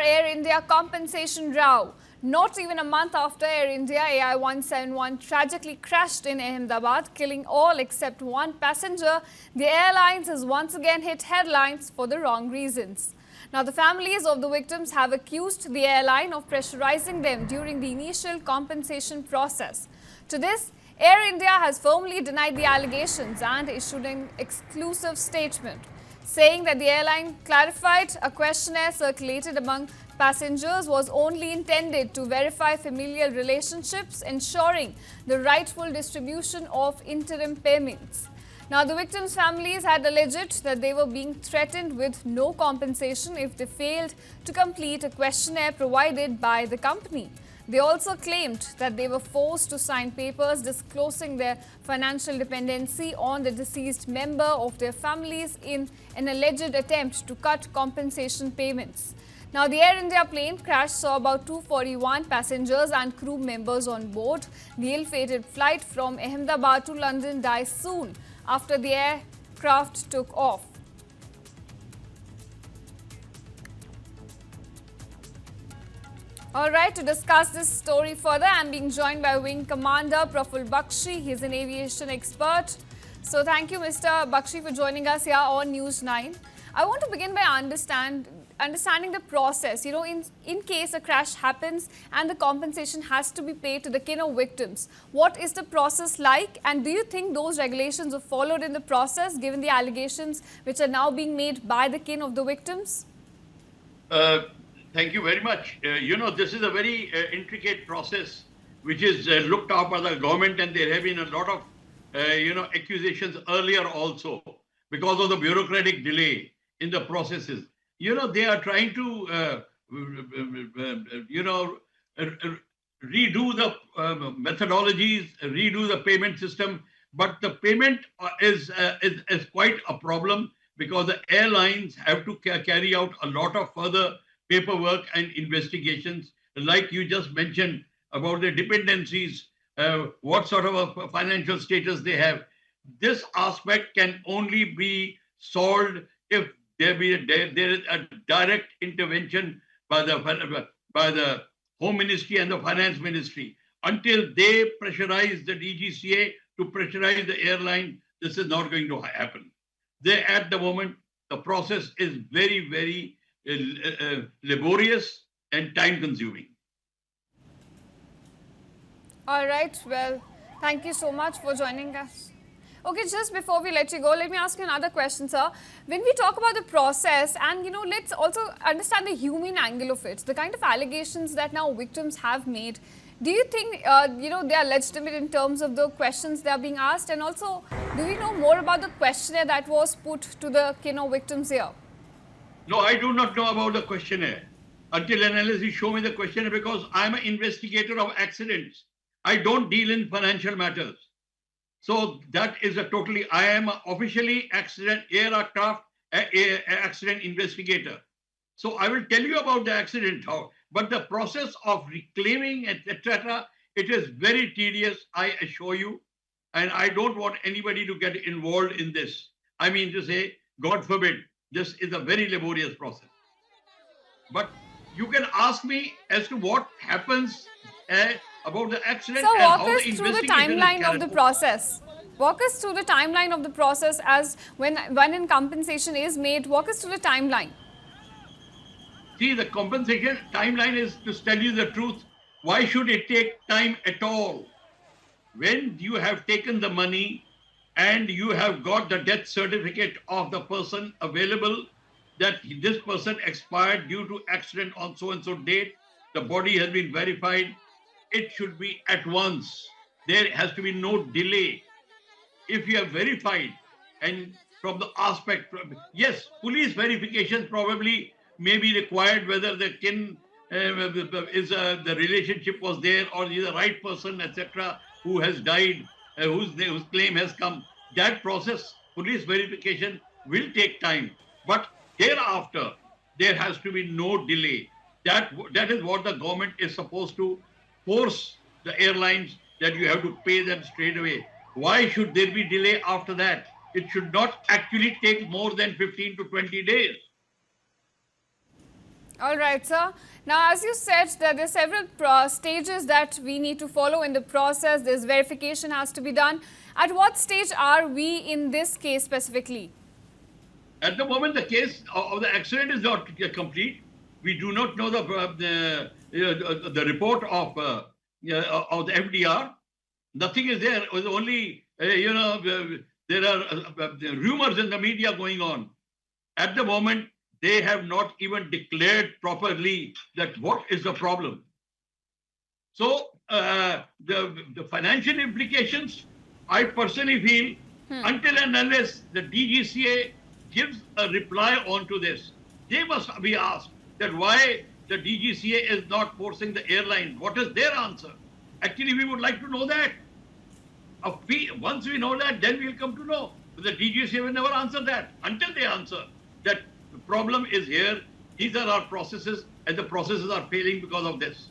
Air India compensation row. Not even a month after Air India AI-171 tragically crashed in Ahmedabad, killing all except one passenger, the airlines has once again hit headlines for the wrong reasons. Now, the families of the victims have accused the airline of pressurizing them during the initial compensation process. To this, Air India has firmly denied the allegations and issued an exclusive statement, saying that the airline clarified a questionnaire circulated among passengers was only intended to verify familial relationships, ensuring the rightful distribution of interim payments. Now, the victims' families had alleged that they were being threatened with no compensation if they failed to complete a questionnaire provided by the company. They also claimed that they were forced to sign papers disclosing their financial dependency on the deceased member of their families in an alleged attempt to cut compensation payments. Now, the Air India plane crash saw about 241 passengers and crew members on board. The ill-fated flight from Ahmedabad to London died soon after the aircraft took off. All right, to discuss this story further, I'm being joined by Wing Commander Praful Bakshi. He's an aviation expert. So thank you, Mr. Bakshi, for joining us here on News9. I want to begin by understanding the process. You know, in case a crash happens and the compensation has to be paid to the kin of victims, what is the process like? And do you think those regulations are followed in the process, given the allegations which are now being made by the kin of the victims? Thank you very much. This is a very intricate process which is looked up by the government, and there have been a lot of, accusations earlier also because of the bureaucratic delay in the processes. They are trying to, redo the methodologies, redo the payment system, but the payment is quite a problem because the airlines have to carry out a lot of further paperwork and investigations, like you just mentioned about the dependencies, what sort of a financial status they have. This aspect can only be solved if there is a direct intervention by the Home Ministry and the Finance Ministry. Until they pressurize the DGCA to pressurize the airline, this is not going to happen. At the moment, the process is very, very laborious and time-consuming. All right. Well, thank you so much for joining us. Okay, just before we let you go, let me ask you another question, sir. When we talk about the process and, let's also understand the human angle of it, the kind of allegations that now victims have made, do you think, they are legitimate in terms of the questions they are being asked? And also, do we know more about the questionnaire that was put to the kin of victims here? No, I do not know about the questionnaire until unless you show me the questionnaire, because I'm an investigator of accidents. I don't deal in financial matters. So that is I am officially aircraft accident investigator. So I will tell you about the accident, but the process of reclaiming, etc., it is very tedious, I assure you. And I don't want anybody to get involved in this. I mean to say, God forbid, this is a very laborious process. But you can ask me as to what happens about the accident. So walk us through the timeline of the process. Walk us through the timeline of the process as when in compensation is made. Walk us through the timeline. See, the compensation timeline is, to tell you the truth, why should it take time at all? When you have taken the money and you have got the death certificate of the person available, that this person expired due to accident on so-and-so date, the body has been verified, it should be at once. There has to be no delay. If you have verified, and from the aspect, yes, police verifications probably may be required, whether the kin the relationship was there or is the right person, etc., who has died, whose claim has come. That process, police verification, will take time. But thereafter, there has to be no delay. That is what the government is supposed to force the airlines, that you have to pay them straight away. Why should there be delay after that? It should not actually take more than 15 to 20 days. All right, sir. Now, as you said, that there are several stages that we need to follow in the process. This verification has to be done. At what stage are we in this case specifically? At the moment, the case of the accident is not complete. We do not know the report of the FDR. Nothing is there. It was only there are rumors in the media going on. At the moment, they have not even declared properly that what is the problem. So the financial implications, I personally feel, until and unless the DGCA gives a reply onto this, they must be asked that why the DGCA is not forcing the airline. What is their answer? Actually, we would like to know that. Once we know that, then we'll come to know. But the DGCA will never answer that. Until they answer that the problem is here, these are our processes, and the processes are failing because of this.